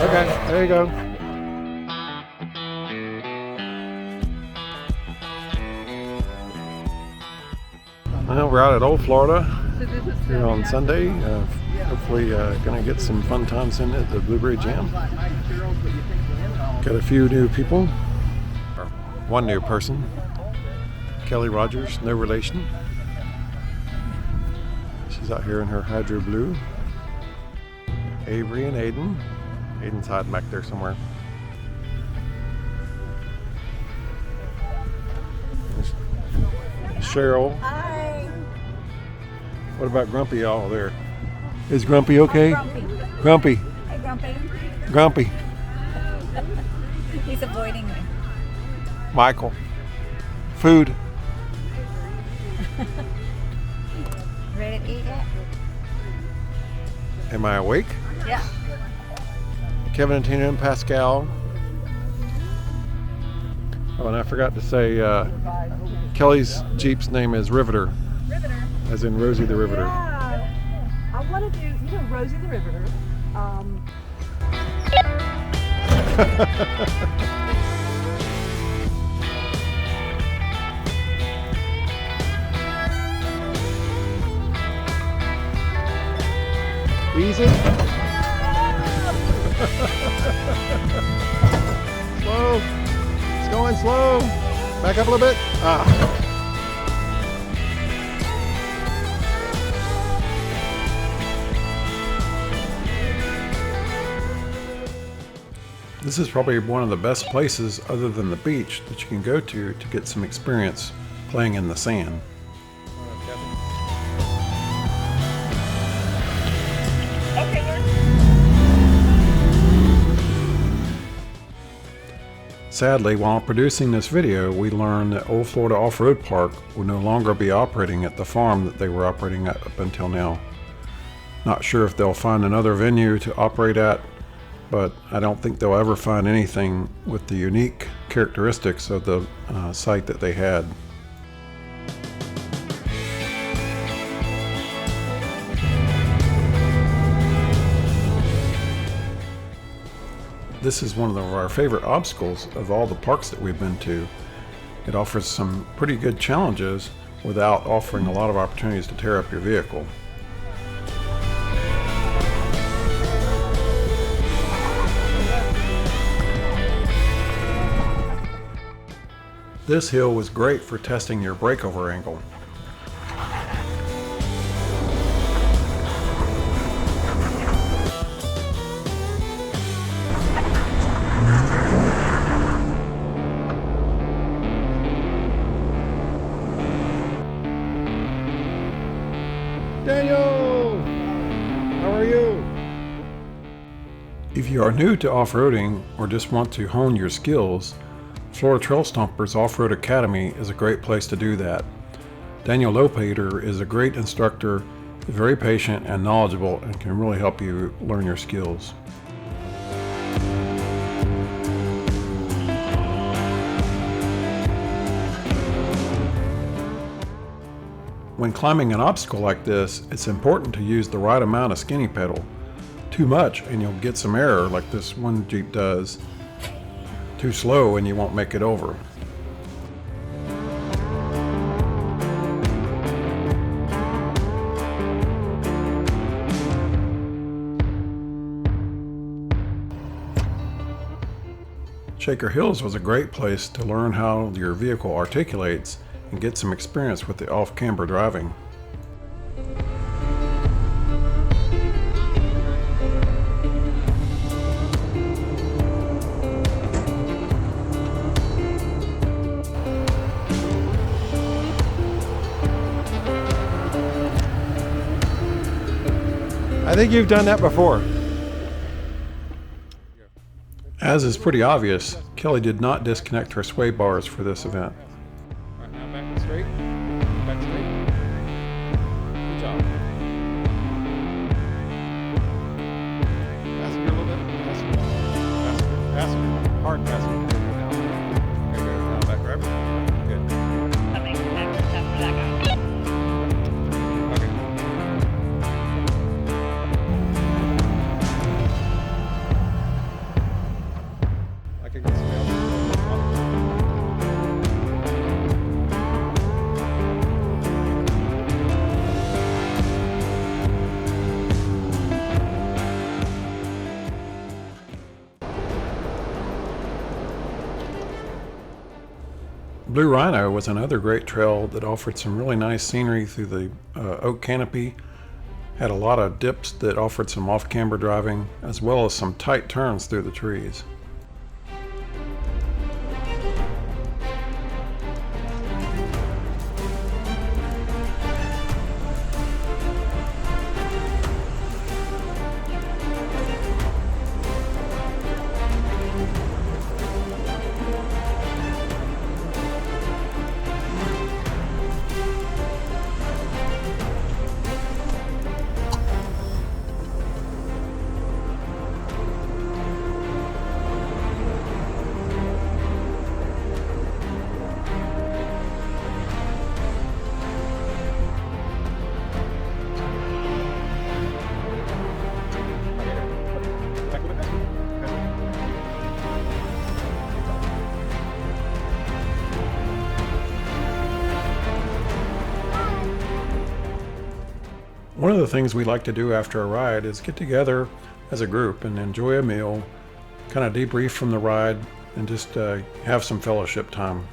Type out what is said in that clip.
Okay, there you go. Well, we're out at Old Florida here on Sunday. Hopefully going to get some fun times in at the Blueberry Jam. Got a few new people. One new person. Kelly Rogers, no relation. She's out here in her hydro blue. Avery and Aiden. Aiden's hiding back there somewhere. Cheryl. Hi. What about Grumpy y'all there? Is Grumpy okay? Grumpy. Hey, Grumpy. Grumpy. He's avoiding me. Michael. Food. Ready to eat yet? Am I awake? Yeah. Kevin and Tina and Pascal. Oh, and I forgot to say, Kelly's Jeep's name is Riveter, Riveter. as in Rosie the Riveter. Yeah. I want to do, Rosie the Riveter. Easy. Slow. It's going slow. Back up a little bit. This is probably one of the best places other than the beach that you can go to get some experience playing in the sand. Sadly, while producing this video, we learned that Old Florida Off-Road Park will no longer be operating at the farm that they were operating at up until now. Not sure if they'll find another venue to operate at, but I don't think they'll ever find anything with the unique characteristics of the site that they had. This is one of our favorite obstacles of all the parks that we've been to. It offers some pretty good challenges without offering a lot of opportunities to tear up your vehicle. This hill was great for testing your breakover angle. Daniel! How are you? If you are new to off-roading or just want to hone your skills, Florida Trail Stompers Off-Road Academy is a great place to do that. Daniel Lopater is a great instructor, very patient and knowledgeable, and can really help you learn your skills. When climbing an obstacle like this, it's important to use the right amount of skinny pedal. Too much and you'll get some error like this one Jeep does. Too slow and you won't make it over. Shaker Hills was a great place to learn how your vehicle articulates and get some experience with the off-camber driving. I think you've done that before. As is pretty obvious, Kelly did not disconnect her sway bars for this event. All right, now back straight. Back straight. Good job. Passenger a little bit. Passenger. Passenger. Passenger. Hard passenger. Down. There you go. Now back right. Good. That makes extra stuff for that guy. Okay. Blue Rhino was another great trail that offered some really nice scenery through the oak canopy. Had a lot of dips that offered some off-camber driving, as well as some tight turns through the trees. One of the things we like to do after a ride is get together as a group and enjoy a meal, kind of debrief from the ride, and just have some fellowship time.